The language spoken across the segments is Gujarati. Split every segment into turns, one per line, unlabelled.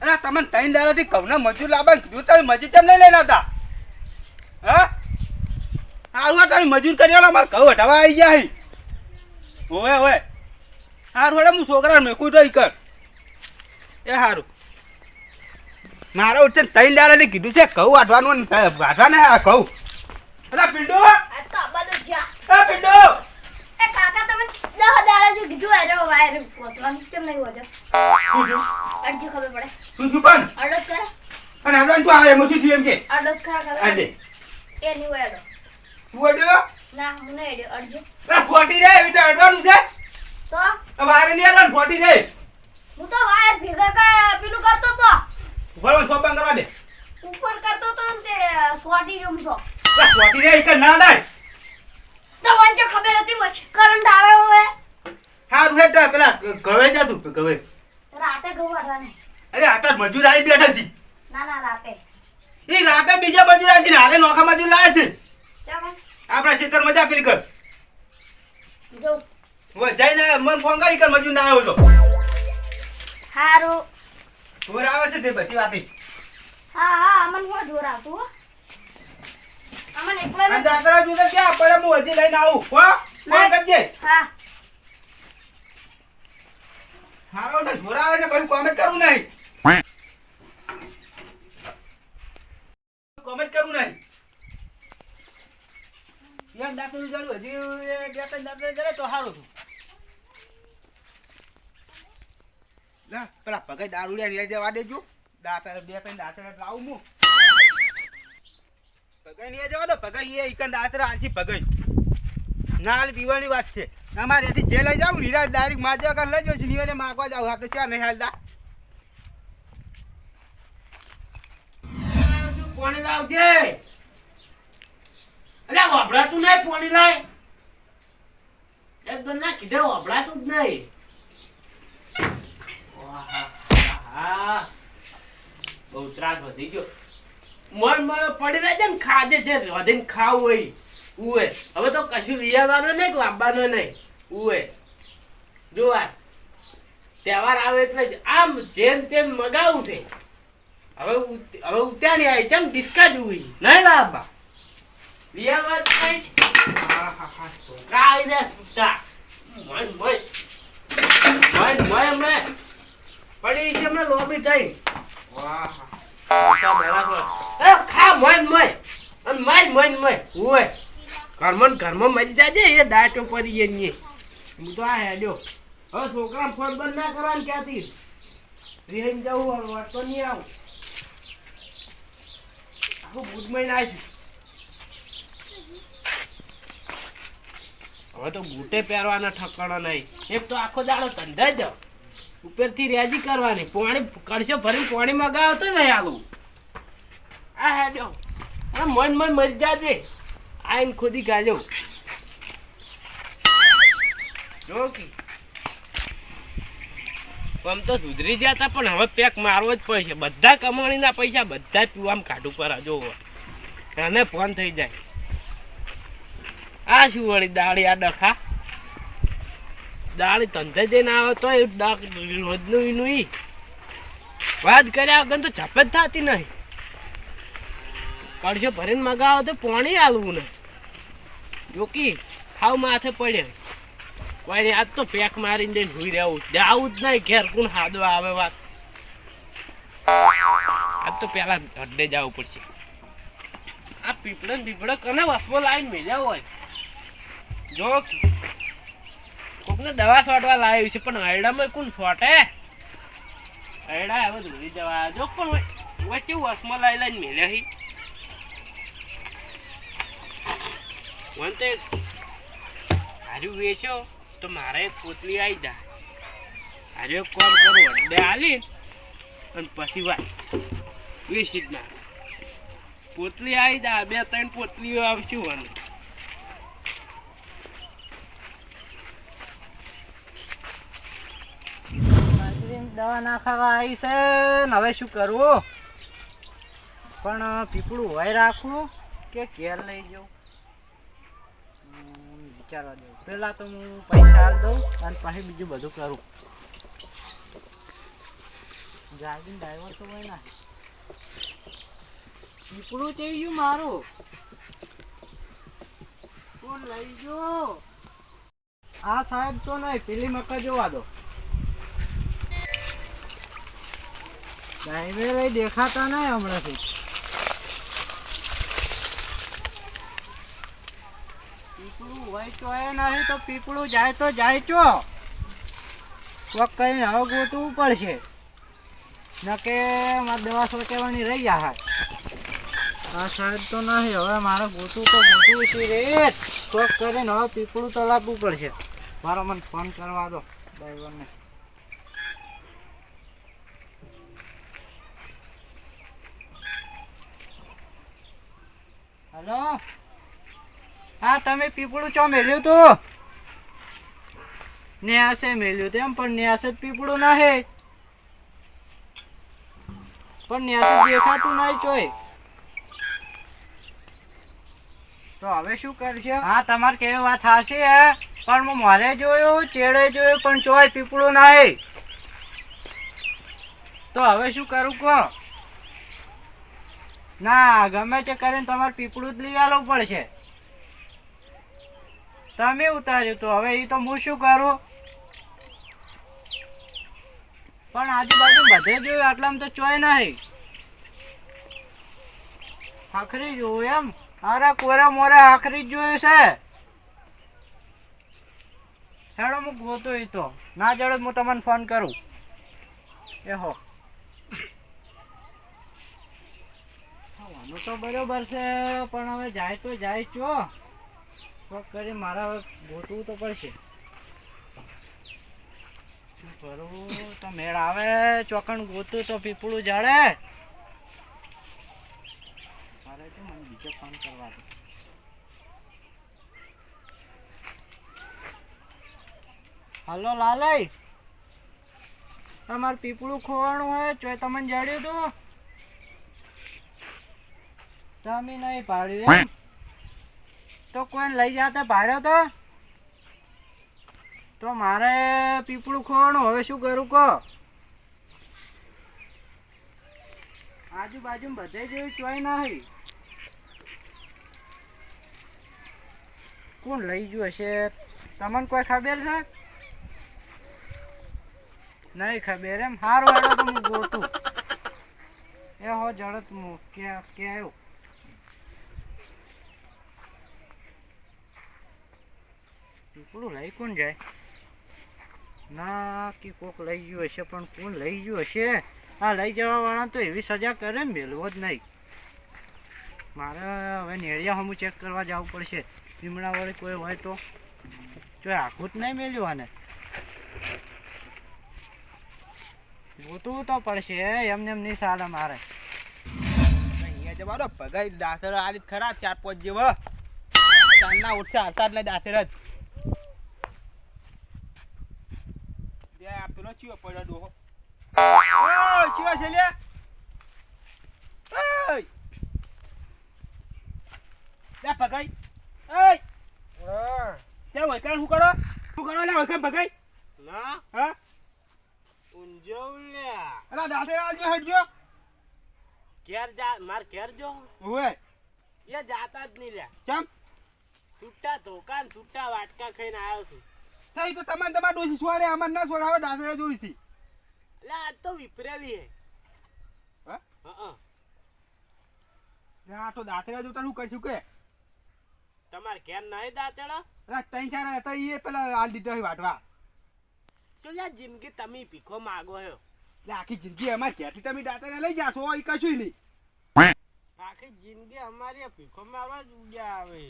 અરે તમને 3 દાડાથી ઘઉંના મજૂર લાવવા કીધું તમે મજૂર કેમ નહીં લઈને આવતા? હા હારું તમે મજૂર કરી આલો મારે ઘઉં હટાવા આવી ગયા. ઓવે ઓવે હારું હેડે હું છોકરા મેકું તો કર એ હારું. મારે ઉઠે 3 દાડાથી કીધું છે ઘઉં વાટવાનું વાટવા ને આ ઘઉં. અરે પિંડો પિંડો
કાકા તમે 10 દાડા જો કીધું આરે વાયર પોતવાનું કેમ નહીં હોજો અડજી ખબર પડે
શું શું પણ
અડદ કર
અને આડવાન શું આવે એમ શું થયું એમ કે
અડદ ખા ખબર
આજે
એ ની વેડો
તું અડ્યો
ના હું નહીં અડ્યો અડજો
આ ફોટી રે એટલે અડવાનું છે
તો
આ વારે નહીં અડવાનું ફોટી રે
હું તો વાયર ભેગા કા પેલું કરતો તો
ભરવાનું સોપન કરવા દે
ઉપર કરતો તો ને તે સ્વાટી રૂમ તો
આ ફોટી રે એક ના ડાય
તો વંચો ખબર હતી મત કરંટ આવે હવે
હારું હેડ પેલા ગવે જા તું ગવે
રાતે ગવાડવા ને
અરે આટા મજૂર આવી બેઠા છે
ના ના રાતે
એ રાતે બીજા મજૂર આવી છે ને હાલે નોખા મજૂર લાવે છે
ચાલો
આપણા ખેતર મજા પેલી કર
જો
હવે જઈને મન ફોન કરી કર મજૂર ના આવ્યો તો
હારું
જોર આવે છે તે બધી વાતી
હા હા અમન હો જોર આવતું હો અમન એકલા
અને દાદરા જોડે ક્યાં પડે હું હજી લઈને આવું હો ફોન કરજે
હા
હારો ને જોર આવે છે કઈ કોમેન્ટ કરું નહીં કોમેન્ટ કરું નહીં યાર દાખલું ચાલુ હજી બે ત્રણ દાખલા કરે તો સારું છું ના પેલા પગાઈ દારૂડિયા લઈ જવા દેજો દાતા બે ત્રણ દાતા લાવું હું પગાઈ લઈ જવા દો પગાઈ એ ઇકન દાતરા આલસી પગાઈ નાલ પીવાની વાત છે અમારે એથી જે લઈ જાવ નીરા ડાયરેક્ટ માજવા કર લઈ જશે નીવાને માગવા જાવ આપણે ચા નહીં હાલતા
પાણી લાવજે અરે વભરાતું નહીં પાણી લાય એકદમ ના કીધે વભરાતું જ નહીં બહુ ત્રાસ વધી ગયો મન પડી રહેજે ને ખાજે જે વધીને ખાવું હોય ઉવે હવે તો કશું લઈ આવવાનું નહીં લાવવાનું નહીં ઉવે જોવા તહેવાર આવે એટલે જ આમ જેમ તેમ મગાવું છે હવે ઉત્યાની આવી ચમ ડિસ્કા જોવી નહીં લાવવા લઈ આવવા જ નહીં છોકરા આવીને છૂટા મન હમણે પડી છે હમણાં લોબી થઈ ખા મન ઉવે ઘરમાં મરી જાજે એ દાટો પડી એ નહીં હું તો આ હેડ્યો હવે છોકરા ફોન બંધ ના કરવાનું ક્યાંથી રેમ જવું વાટતો નહીં આવું આખું બૂટમાં નાખી હવે તો બૂટે પહેરવાના ઠકાણો નહીં એક તો આખો દાડો ધંધા જ ઉપરથી રેજી કરવાની પાણી કળશો ભરીને પાણી મગાવો તો નહીં આલું આ હેડ્યો અરે મન મરી જાજે આઈને ખોદી કાઢ્યો જો કે આમ તો સુધરી ગયા હતા પણ હવે પેક મારવો જ પડશે બધા કમાણીના પૈસા બધા પીવામાં કાઢું પર જોવો અને ફોન થઈ જાય આ શું વળી દાળી આ ડખા દાળી ધંધે જઈને આવે તો રોજનું એનું ઈ વાત કર્યા વગર તો ઝપત થતી નહીં કડશો ભરીને મગાવો તો પાણી આલવું ને જોકી ખાવ માથે પડે કોઈ આજ તો પેક મારીને દઈને હુઈ રહેવું આવું જ નહીં ઘેર કોણ હાદવા આવે વાત આજ તો પેલા હડે જવું પડશે આ પીપળે કને વસમાં લાવીને મેળ્યા હોય જો કોકને દવા છોટવા લાવ્યું છે પણ હરડામાં કોણ છોટે હરડા હવે ધોરી જવા જો પણ વચ્ચે વસમાં લાવીને મેળ્યા વંતે હાર્યું વેચ્યો તો મારે પોતલી આવી જાય હારે કોમ કરું અડે હાલી અને પછી વાત વેચી જ ના પોતલી આવી જાય 2-3 પોતલીઓ આવશું વાનું
દવા નાખાવા આવી છે ને હવે શું કરવું પણ પીપળું હોય રાખવું કે ઘેર લઈ જાઉં વિચારવા દઉં પેલા તો હું પૈસા આલ દઉં અને પછી બીજું બધું કરું ગાડીનું ડ્રાઈવર તો હોય ના પીપળું થઈ ગયું મારું કોણ લઈ ગયો આ સાહેબ તો નહીં પેલી મકા જોવા દો ડ્રાઈવર દેખાતા નહીં હમણાંથી પીપળું હોય તો એ નહીં તો પીપળું જાય તો જાય ચો કોક કઈ હવે ગોતવું પડશે નકે મારે 10 રૂપિયાની રહી જાય આ સાહેબ તો નહીં હવે મારે ગોતવું છે રે કોક કરીને હવે પીપળું તો લાવવું પડશે મારો મને ફોન કરવા દો ડ્રાઈવરને હેલો હા તમે પીપળું ચો મેલ્યું તું ન્યાસે મેલ્યું તેમ પણ ન્યાસે જ પીપળું નહીં પણ ન્યાસે દેખાતું નહીં ચોય તો હવે શું કરશે હા તમારે કેવી વાત હાસી હે પણ હું મોરે જોયું ચેડે જોયું પણ ચોય પીપળું નહીં તો હવે શું કરું કહો ના ગમે તે કરીને તમારે પીપળું જ લઈ આવવું પડશે તમે ઉતાર્યું તો હવે એ તો હું શું કરું પણ આજુબાજુ બધે જોયું આટલામાં તો ચોય નહીં આખરી જોયું એમ અરે કોરે મોરે આખરી જ જોયું છે હેડો હું ગોતો એ તો ના જડે હું તમને ફોન કરું એ હો તો બરોબર છે પણ હવે જાય તો જાય ચો કોક કરી મારા ગોતવું તો પડશે શું કરું તો મેળ આવે ચોકણ ગોતું તો પીપળું જાડે મારે તો મને બીજો ફોન કરવા દો હલો લાલય તમારે પીપળું ખોવાનું હોય તો તમને જડ્યું તું તમે નહીં પાડ્યું એમ તો કોઈને લઈ જતા પાડ્યો તો મારે પીપળું ખોવાનું હવે શું કરું કહો આજુબાજુ બધે જેવું ચોય નહીં કોણ લઈ ગયું હશે તમને કોઈ ખબર છે નહીં ખબર એમ સારું હેડો તો હું ગોતું એ હો જડત હું કે આવ્યો પીપળું લઈ કોણ જાય ના કે કોક લઈ ગયું હશે પણ કોણ લઈ ગયું હશે આ લઈ જવા વાળા તો એવી સજા કરે ને મેળવો જ નહીં મારે હવે નેળિયા હમું ચેક કરવા જવું પડશે લીમડા વાળી કોઈ હોય તો જો આખું જ નહીં મેળ્યું આને ગોતવું તો પડશે એમને એમ નહીં ચાલે મારે
અહીંયા જવાનો ભગાઈ દાંતર આ રીત ખરા 4-5 જેવા ચાંદના ઉઠશે હાલતા જ નહીં દાંતર જ પેલો ચિયો પડ્યો ડોહો ઓય ચિયો છે લે ઓય લે ભગાઈ ઓય તે હોય કાણ શું કરો લે હોય કાણ ભગાઈ
ના
હા
ઊંજો લ્યા
અલા દાંતર આલજો હેડજો
ઘેર જા માર ઘેર જો
ઓય
એ જાતા જ નહીં લ્યા
ચમ
છૂટા ધોકાન છૂટા વાટકા ખાઈને આવ્યો છું
થઈ તો તમને તમાર ડોસી છોડે અમર ના છોડાવે દાંતર જોઈ છે
એટલે આજ તો વિપરેલી હે
હા
હા
આ તો દાંતર જો તારું કરશું કે
તમાર ઘેર નહીં દાતેડો
અલા 3-4 હતા એ પેલા આલ દીધો વાટવા
શું લ્યા જિંદગી તમે ભીખો માગો છો
લે આખી જિંદગી અમાર ઘેરથી તમે દાંતર લઈ જાશો એ કશું નહીં
આખી જિંદગી અમારી ભીખો મારવા જ ઉડ્યા આવે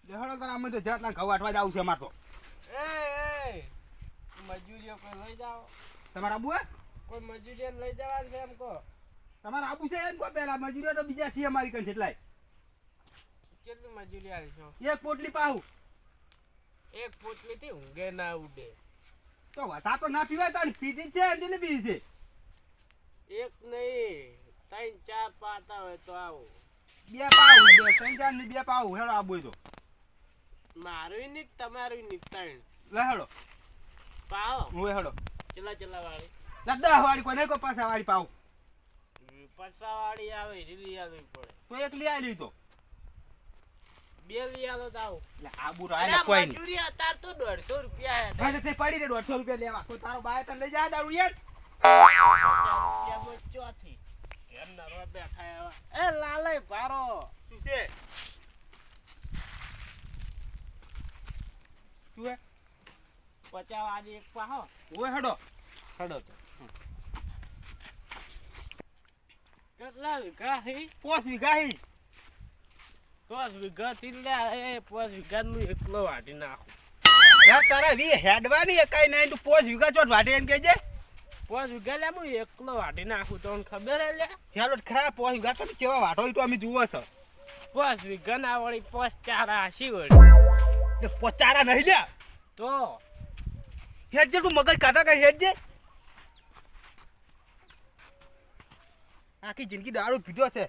લેહડો તારા અમે તો જાતના ઘઉં વાટવા જાવ છે અમાર તો
એ મજૂરીઓ કોઈ લઈ જાઓ
તમારા આબુ હે
કોઈ મજૂરીઓ લઈ જવાનું છે એમ કહો
તમારા આબુ છે એમ કો પેલા મજૂરીઓ તો બીજા છે અમારી કણ જેટલાય
કેટલી મજૂરી આલશો
એક પોટલી પાહુ
એક પોટલીથી ઊંઘે ના ઉડે
તો વતા તો ના પીવાય તાર પીધી છે એટલે પી છે
એક નહીં 3-4 પાતા હોય તો આવો
2 પાહુ 3-4 ની 2 પાહુ હેડો આબુ તો
મારું ની તમારું ની ત્રણ
લે હેડો
પાવો
ઓય હેડો
ચલા વાળી
લા 10 વાળી કોઈ નહીં કોઈ પાછા વાળી પાવ
પસાવાળી આવે રીલી આવી પડે
તો એક લઈ આલી તો
બે લઈ આલો તો આવું
એટલે આબુ રાય કોઈ નહીં
મજૂરી અત્યારે તો 150 રૂપિયા હે
ભાઈ તે પડી ને 150 રૂપિયા લેવા કોઈ તારો બાય તને લઈ જા દારૂ યાર
ચોથી ઘેર નરવા બેઠા એવા એ લાલય ભારો
શું છે શું હે
પચાવાળી એક પાહો
ઓય હડો
ખડો તો કેટલા વીઘા હી
5 વીઘા હી
5 વીઘા થી લે એ 5 વીઘા નું એકલો વાટી નાખું
યાર તારા વી હેડવાની એકાઈ નહીં તું 5 વીઘા ચોટ વાટે એમ કેજે
5 વીઘા લે હું એકલો વાટી નાખું તો ખબર હે લે
હેલો ખરા 5 વીઘા તો કેવા વાટો તો અમે જુઓ છો
5 વીઘા ના વળી 5 ચારા હસી વળી
એ પોચારા નહીં લ્યા
તો
હેડજે તું મગજ કાઢા કર હેડજે આખી જિંદગી દારૂ પીધો છે